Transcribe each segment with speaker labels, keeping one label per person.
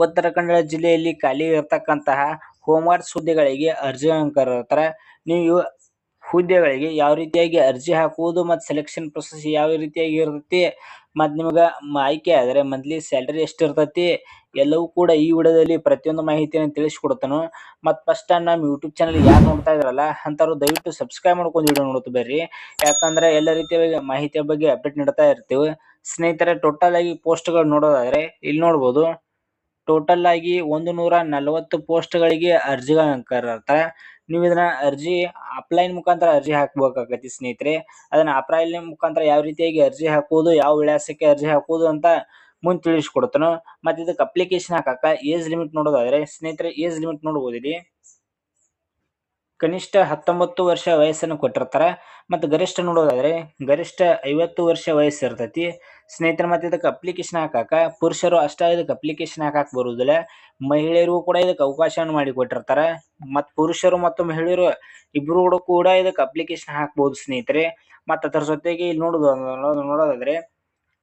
Speaker 1: ಉತ್ತರ ಕನ್ನಡ ಜಿಲ್ಲೆಯಲ್ಲಿ ಖಾಲಿ ಇರತಕ್ಕಂತಹ ಹೋಮ್ಗಾರ್ಡ್ಸ್ ಹುದ್ದೆಗಳಿಗೆ ಅರ್ಜಿಗಳನ್ನು ಕರೆಯುತ್ತಾರೆ. ನೀವು ಹುದ್ದೆಗಳಿಗೆ ಯಾವ ರೀತಿಯಾಗಿ ಅರ್ಜಿ ಹಾಕುವುದು ಮತ್ತು ಸೆಲೆಕ್ಷನ್ ಪ್ರೊಸೆಸ್ ಯಾವ ರೀತಿಯಾಗಿ ಇರ್ತೈತಿ ಮತ್ತು ನಿಮ್ಗೆ ಆಯ್ಕೆ ಆದರೆ ಮಂತ್ಲಿ ಸ್ಯಾಲ್ರಿ ಎಷ್ಟು ಇರ್ತೈತಿ ಎಲ್ಲವೂ ಕೂಡ ಈ ವಿಡಿಯೋದಲ್ಲಿ ಪ್ರತಿಯೊಂದು ಮಾಹಿತಿಯನ್ನು ತಿಳಿಸ್ಕೊಡ್ತಾನು. ಮತ್ತು ಫಸ್ಟ್ ಟೈಮ್ ನಮ್ಮ ಯೂಟ್ಯೂಬ್ ಚಾನಲ್ ಯಾರು ನೋಡ್ತಾ ಇದ್ರಲ್ಲ ಅಂಥವ್ರು ದಯವಿಟ್ಟು ಸಬ್ಸ್ಕ್ರೈಬ್ ಮಾಡ್ಕೊಂಡು ವಿಡಿಯೋ ನೋಡ್ತಾ ಬರ್ರಿ. ಯಾಕಂದ್ರೆ ಎಲ್ಲ ರೀತಿಯ ಮಾಹಿತಿಯ ಬಗ್ಗೆ ಅಪ್ಡೇಟ್ ನೀಡ್ತಾ ಇರ್ತೀವಿ. ಸ್ನೇಹಿತರೆ, ಟೋಟಲ್ ಆಗಿ ಪೋಸ್ಟ್ಗಳು ನೋಡೋದಾದ್ರೆ ಇಲ್ಲಿ ನೋಡ್ಬೋದು. ಟೋಟಲ್ ಆಗಿ 140 ಪೋಸ್ಟ್ಗಳಿಗೆ ಅರ್ಜಿಗಳನ್ನು ಕರೆದಿರ್ತಾರೆ. ನೀವು ಇದನ್ನ ಅರ್ಜಿ ಆಫ್ಲೈನ್ ಮುಖಾಂತರ ಅರ್ಜಿ ಹಾಕಬೇಕಾಗತ್ತೆ ಸ್ನೇಹಿತರೆ. ಅದನ್ನ ಆಫ್ಲೈನ್ ಮುಖಾಂತರ ಯಾವ ರೀತಿಯಾಗಿ ಅರ್ಜಿ ಹಾಕುವುದು, ಯಾವ ವಿಳಾಸಕ್ಕೆ ಅರ್ಜಿ ಹಾಕುವುದು ಅಂತ ಮುಂದೆ ತಿಳಿಸ್ಕೊಡ್ತಾನು. ಮತ್ತೆ ಇದಕ್ಕೆ ಅಪ್ಲಿಕೇಶನ್ ಹಾಕಕ್ಕ ಏಜ್ ಲಿಮಿಟ್ ನೋಡೋದಾದ್ರೆ ಸ್ನೇಹಿತರೆ, ಏಜ್ ಲಿಮಿಟ್ ನೋಡಬಹುದು ಇಲ್ಲಿ. ಕನಿಷ್ಠ 19 ವರ್ಷ ವಯಸ್ಸನ್ನು ಕೊಟ್ಟಿರ್ತಾರೆ. ಮತ್ತು ಗರಿಷ್ಠ ನೋಡೋದಾದ್ರೆ ಗರಿಷ್ಠ 50 ವರ್ಷ ವಯಸ್ಸು ಇರ್ತೈತಿ ಸ್ನೇಹಿತರೆ. ಮತ್ತೆ ಇದಕ್ಕೆ ಅಪ್ಲಿಕೇಶನ್ ಹಾಕಾಕ ಪುರುಷರು ಅಷ್ಟೇ ಇದಕ್ಕೆ ಅಪ್ಲಿಕೇಶನ್ ಹಾಕಕ್ ಬರುವುದಿಲ್ಲ, ಮಹಿಳೆಯರಿಗೂ ಕೂಡ ಇದಕ್ಕೆ ಅವಕಾಶವನ್ನು ಮಾಡಿ ಕೊಟ್ಟಿರ್ತಾರೆ. ಮತ್ತು ಪುರುಷರು ಮತ್ತು ಮಹಿಳೆಯರು ಇಬ್ಬರು ಕೂಡ ಇದಕ್ಕೆ ಅಪ್ಲಿಕೇಶನ್ ಹಾಕಬಹುದು ಸ್ನೇಹಿತರೆ. ಮತ್ತು ಅದರ ಜೊತೆಗೆ ಇಲ್ಲಿ ನೋಡೋದಾದ್ರೆ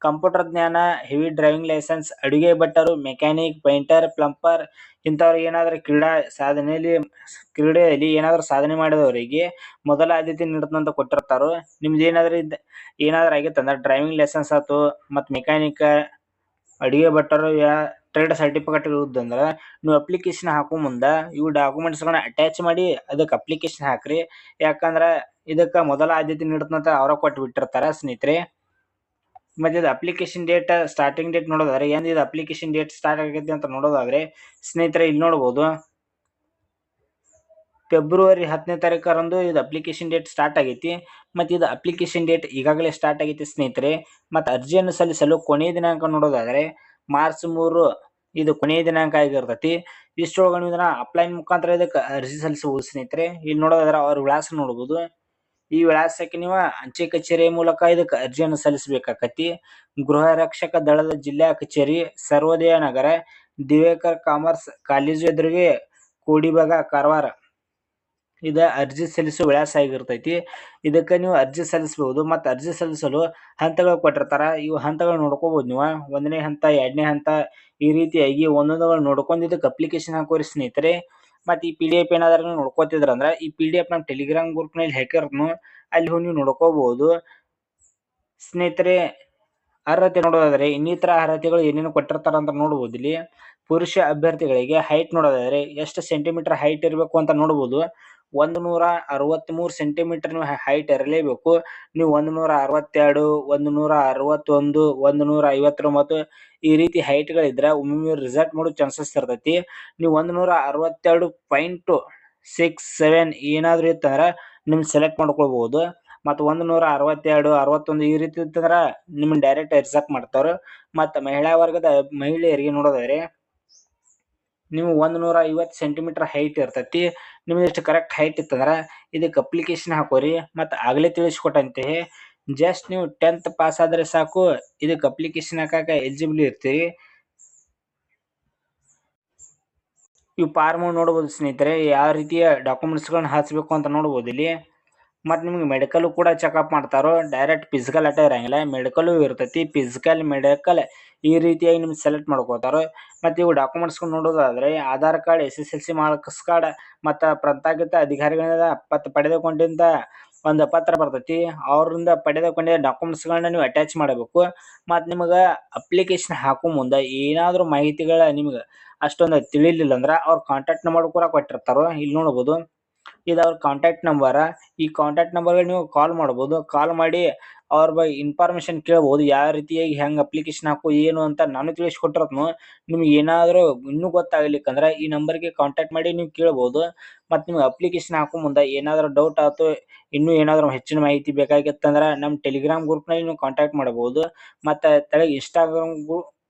Speaker 1: ಕಂಪ್ಯೂಟರ್ ಜ್ಞಾನ, ಹೆವಿ ಡ್ರೈವಿಂಗ್ ಲೈಸೆನ್ಸ್, ಅಡುಗೆ ಭಟ್ಟರು, ಮೆಕ್ಯಾನಿಕ್, ಪೇಂಟರ್, ಪ್ಲಂಬರ್ ಇಂಥವ್ರು ಏನಾದರೂ ಕ್ರೀಡೆಯಲ್ಲಿ ಏನಾದರೂ ಸಾಧನೆ ಮಾಡಿದವರಿಗೆ ಮೊದಲ ಆದ್ಯತೆ ನೀಡುತ್ತಂತ ಕೊಟ್ಟಿರ್ತಾರೋ. ನಿಮ್ದು ಏನಾದರೂ ಆಗಿತ್ತಂದ್ರೆ ಡ್ರೈವಿಂಗ್ ಲೈಸೆನ್ಸ್ ಆಯ್ತು ಮತ್ತು ಮೆಕ್ಯಾನಿಕ್, ಅಡುಗೆ ಭಟ್ಟರು ಟ್ರೇಡ್ ಸರ್ಟಿಫಿಕೇಟ್ ಇರುತ್ತಂದ್ರೆ ನೀವು ಅಪ್ಲಿಕೇಶನ್ ಹಾಕೋ ಮುಂದೆ ಇವು ಡಾಕ್ಯುಮೆಂಟ್ಸ್ಗಳನ್ನ ಅಟ್ಯಾಚ್ ಮಾಡಿ ಅದಕ್ಕೆ ಅಪ್ಲಿಕೇಶನ್ ಹಾಕ್ರಿ. ಯಾಕಂದ್ರೆ ಇದಕ್ಕೆ ಮೊದಲ ಆದ್ಯತೆ ನೀಡುತ್ತಂತ ಅವರ ಕೊಟ್ಟು ಬಿಟ್ಟಿರ್ತಾರೆ ಸ್ನೇಹಿತರೆ. ಮತ್ತೆ ಇದು ಅಪ್ಲಿಕೇಶನ್ ಡೇಟ್, ಸ್ಟಾರ್ಟಿಂಗ್ ಡೇಟ್ ನೋಡೋದಾದ್ರೆ ಏನು ಇದು ಅಪ್ಲಿಕೇಶನ್ ಡೇಟ್ ಸ್ಟಾರ್ಟ್ ಆಗೈತೆ ಅಂತ ನೋಡೋದಾದ್ರೆ ಸ್ನೇಹಿತರೆ ಇಲ್ಲಿ ನೋಡ್ಬೋದು. ಫೆಬ್ರವರಿ 10ನೇ ತಾರೀಕರಂದು ಇದು ಅಪ್ಲಿಕೇಶನ್ ಡೇಟ್ ಸ್ಟಾರ್ಟ್ ಆಗೈತಿ. ಮತ್ತು ಇದು ಅಪ್ಲಿಕೇಶನ್ ಡೇಟ್ ಈಗಾಗಲೇ ಸ್ಟಾರ್ಟ್ ಆಗೈತಿ ಸ್ನೇಹಿತರೆ. ಮತ್ತು ಅರ್ಜಿಯನ್ನು ಸಲ್ಲಿಸಲು ಕೊನೆಯ ದಿನಾಂಕ ನೋಡೋದಾದ್ರೆ ಮಾರ್ಚ್ 3 ಇದು ಕೊನೆಯ ದಿನಾಂಕ ಆಗಿರ್ತೈತಿ. ಇಷ್ಟೊಳಗೆ ನೀವು ಇದನ್ನ ಆಫ್ಲೈನ್ ಮುಖಾಂತರ ಇದಕ್ಕೆ ಅರ್ಜಿ ಸಲ್ಲಿಸಬಹುದು ಸ್ನೇಹಿತರೆ. ಇಲ್ಲಿ ನೋಡೋದಾದ್ರೆ ಅವ್ರ ವಿಳಾಸ ನೋಡ್ಬೋದು. ಈ ವಿಳಾಸಕ್ಕೆ ನೀವು ಅಂಚೆ ಕಚೇರಿಯ ಮೂಲಕ ಇದಕ್ಕೆ ಅರ್ಜಿಯನ್ನು ಸಲ್ಲಿಸಬೇಕಾಗತಿ. ಗೃಹ ರಕ್ಷಕ ದಳದ ಜಿಲ್ಲಾ ಕಚೇರಿ, ಸರ್ವೋದಯ ನಗರ, ದಿವೇಕರ್ ಕಾಮರ್ಸ್ ಕಾಲೇಜು ಎದುರಿಗೆ, ಕೋಡಿಬಾಗ, ಕಾರವಾರ ಇದ ಅರ್ಜಿ ಸಲ್ಲಿಸುವ ವಿಳಾಸ ಆಗಿರ್ತೈತಿ. ಇದಕ್ಕೆ ನೀವು ಅರ್ಜಿ ಸಲ್ಲಿಸಬಹುದು. ಮತ್ತು ಅರ್ಜಿ ಸಲ್ಲಿಸಲು ಹಂತಗಳು ಕೊಟ್ಟಿರ್ತಾರ. ಇವು ಹಂತಗಳು ನೋಡ್ಕೋಬಹುದು ನೀವು. 1ನೇ ಹಂತ, 2ನೇ ಹಂತ ಈ ರೀತಿಯಾಗಿ ಒಂದೊಂದುಗಳು ನೋಡ್ಕೊಂಡು ಇದಕ್ಕೆ ಅಪ್ಲಿಕೇಶನ್ ಹಾಕೋರಿ ಸ್ನೇಹಿತರೆ. ಮತ್ತು ಈ PDF ಏನಾದ್ರು ನೋಡ್ಕೋತಿದ್ರ ಅಂದ್ರೆ ಈ PDF ನಮ್ಮ ಟೆಲಿಗ್ರಾಮ್ ಗ್ರೂಪ್ನಲ್ಲಿ ಹಾಕಿರ್ತೀನಿ, ಅಲ್ಲಿ ಹೋಗಿ ನೀವು ನೋಡ್ಕೋಬಹುದು ಸ್ನೇಹಿತರೆ. ಅರ್ಹತೆ ನೋಡೋದಾದ್ರೆ ಇನ್ನಿತರ ಅರ್ಹತೆಗಳು ಏನೇನು ಕೊಟ್ಟಿರ್ತಾರ ಅಂತ ನೋಡ್ಬೋದು ಇಲ್ಲಿ. ಪುರುಷ ಅಭ್ಯರ್ಥಿಗಳಿಗೆ ಹೈಟ್ ನೋಡೋದಾದ್ರೆ ಎಷ್ಟು ಸೆಂಟಿಮೀಟರ್ ಹೈಟ್ ಇರಬೇಕು ಅಂತ ನೋಡ್ಬೋದು. 163 ಸೆಂಟಿಮೀಟರ್ ನೀವು ಹೈಟ್ ಇರಲೇಬೇಕು. ನೀವು 162, 161, 159 ಈ ರೀತಿ ಹೈಟ್ಗಳಿದ್ರೆ ಒಮ್ಮೊಮ್ಮೆ ರಿಸಲ್ಟ್ ಮಾಡೋ ಚಾನ್ಸಸ್ ಇರ್ತೈತಿ. ನೀವು 162.67 ಏನಾದರೂ ಇತ್ತಂದ್ರೆ ನಿಮ್ಗೆ ಸೆಲೆಕ್ಟ್ ಮಾಡ್ಕೊಳ್ಬಹುದು. ಮತ್ತು 162, 61 ಈ ರೀತಿ ಇತ್ತಂದ್ರೆ ನಿಮ್ಮನ್ನ ಡೈರೆಕ್ಟ್ ರಿಜೆಕ್ಟ್ ಮಾಡ್ತಾರೆ. ಮತ್ತು ಮಹಿಳಾ ವರ್ಗದ ಮಹಿಳೆಯರಿಗೆ ನೋಡೋದಾದ್ರೆ ನೀವು 150 ಸೆಂಟಿಮೀಟರ್ ಹೈಟ್ ಇರ್ತೈತಿ. ನಿಮ್ದು ಎಷ್ಟು ಕರೆಕ್ಟ್ ಹೈಟ್ ಇತ್ತಂದ್ರೆ ಇದಕ್ಕೆ ಅಪ್ಲಿಕೇಶನ್ ಹಾಕೋರಿ. ಮತ್ತು ಆಗಲೇ ತಿಳಿಸ್ಕೊಟ್ಟಂತೆ ಜಸ್ಟ್ ನೀವು 10th ಪಾಸ್ ಆದ್ರೆ ಸಾಕು, ಇದಕ್ಕೆ ಅಪ್ಲಿಕೇಶನ್ ಹಾಕಕ ಎಲಿಜಿಬಲ್ ಇರ್ತೀರಿ. ಇವು ಫಾರ್ಮ್ ನೋಡ್ಬೋದು ಸ್ನೇಹಿತರೆ, ಯಾವ ರೀತಿಯ ಡಾಕ್ಯುಮೆಂಟ್ಸ್ಗಳನ್ನ ಹಾಕ್ಸ್ಬೇಕು ಅಂತ ನೋಡ್ಬೋದು ಇಲ್ಲಿ. ಮತ್ತು ನಿಮ್ಗೆ ಮೆಡಿಕಲ್ ಕೂಡ ಚೆಕಪ್ ಮಾಡ್ತಾರೋ. ಡೈರೆಕ್ಟ್ ಫಿಸಿಕಲ್ ಅಟೇ ಇರಂಗಿಲ್ಲ, ಮೆಡಿಕಲ್ ಇರ್ತೈತಿ. ಫಿಸಿಕಲ್, ಮೆಡಿಕಲ್ ಈ ರೀತಿಯಾಗಿ ನಿಮ್ಗೆ ಸೆಲೆಕ್ಟ್ ಮಾಡ್ಕೋತಾರೋ. ಮತ್ತು ಇವು ಡಾಕ್ಯುಮೆಂಟ್ಸ್ಗಳು ನೋಡೋದಾದ್ರೆ Aadhaar card, SSLC marks card ಮತ್ತು ಪ್ರತ್ಯೇಕ ಅಧಿಕಾರಿಗಳಿಂದ ಪಡೆದುಕೊಂಡಿದ್ದ ಒಂದು ಪತ್ರ ಬರ್ತೈತಿ. ಅವರಿಂದ ಪಡೆದುಕೊಂಡಿದ್ದ ಡಾಕ್ಯುಮೆಂಟ್ಸ್ಗಳನ್ನ ನೀವು ಅಟ್ಯಾಚ್ ಮಾಡಬೇಕು. ಮತ್ತು ನಿಮಗೆ ಅಪ್ಲಿಕೇಶನ್ ಹಾಕೋ ಮುಂದೆ ಏನಾದರೂ ಮಾಹಿತಿಗಳ ನಿಮ್ಗೆ ಅಷ್ಟೊಂದು ತಿಳಿಲಿಲ್ಲ ಅಂದ್ರೆ ಅವ್ರ ಕಾಂಟ್ಯಾಕ್ಟ್ ನಂಬರ್ ಕೂಡ ಕೊಟ್ಟಿರ್ತಾರೋ. ಇಲ್ಲಿ ನೋಡ್ಬೋದು, ಇದು ಅವ್ರ ಕಾಂಟ್ಯಾಕ್ಟ್ ನಂಬರ್. ಈ ಕಾಂಟ್ಯಾಕ್ಟ್ ನಂಬರ್ಗೆ ನೀವು ಕಾಲ್ ಮಾಡ್ಬೋದು. ಕಾಲ್ ಮಾಡಿ ಅವ್ರ ಬಗ್ಗೆ ಇನ್ಫಾರ್ಮೇಶನ್ ಕೇಳ್ಬೋದು. ಯಾವ ರೀತಿಯಾಗಿ ಹೆಂಗೆ ಅಪ್ಲಿಕೇಶನ್ ಹಾಕು ಏನು ಅಂತ ನಾನು ತಿಳಿಸ್ಕೊಟ್ಟಿರ್ತೀನಿ. ನಿಮ್ಗೆ ಏನಾದರೂ ಇನ್ನೂ ಗೊತ್ತಾಗ್ಲಿಕ್ಕಂದ್ರೆ ಈ ನಂಬರ್ಗೆ ಕಾಂಟ್ಯಾಕ್ಟ್ ಮಾಡಿ ನೀವು ಕೇಳ್ಬೋದು. ಮತ್ತು ನಿಮ್ಗೆ ಅಪ್ಲಿಕೇಶನ್ ಹಾಕೋ ಮುಂದೆ ಏನಾದರೂ ಡೌಟ್ ಆಯ್ತು, ಇನ್ನೂ ಏನಾದರೂ ಹೆಚ್ಚಿನ ಮಾಹಿತಿ ಬೇಕಾಗಿತ್ತಂದ್ರೆ ನಮ್ಮ ಟೆಲಿಗ್ರಾಮ್ ಗ್ರೂಪ್ನಲ್ಲಿ ನೀವು ಕಾಂಟ್ಯಾಕ್ಟ್ ಮಾಡಬಹುದು. ಮತ್ತು ತೆಳಗೆ ಇನ್ಸ್ಟಾಗ್ರಾಮ್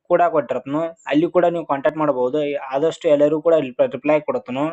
Speaker 1: ಕೂಡ ಕೊಟ್ಟಿರ್ತೀನಿ, ಅಲ್ಲಿ ಕೂಡ ನೀವು ಕಾಂಟ್ಯಾಕ್ಟ್ ಮಾಡಬಹುದು. ಆದಷ್ಟು ಎಲ್ಲರೂ ಕೂಡ ರಿಪ್ಲೈ ಕೊಡ್ತೀನಿ.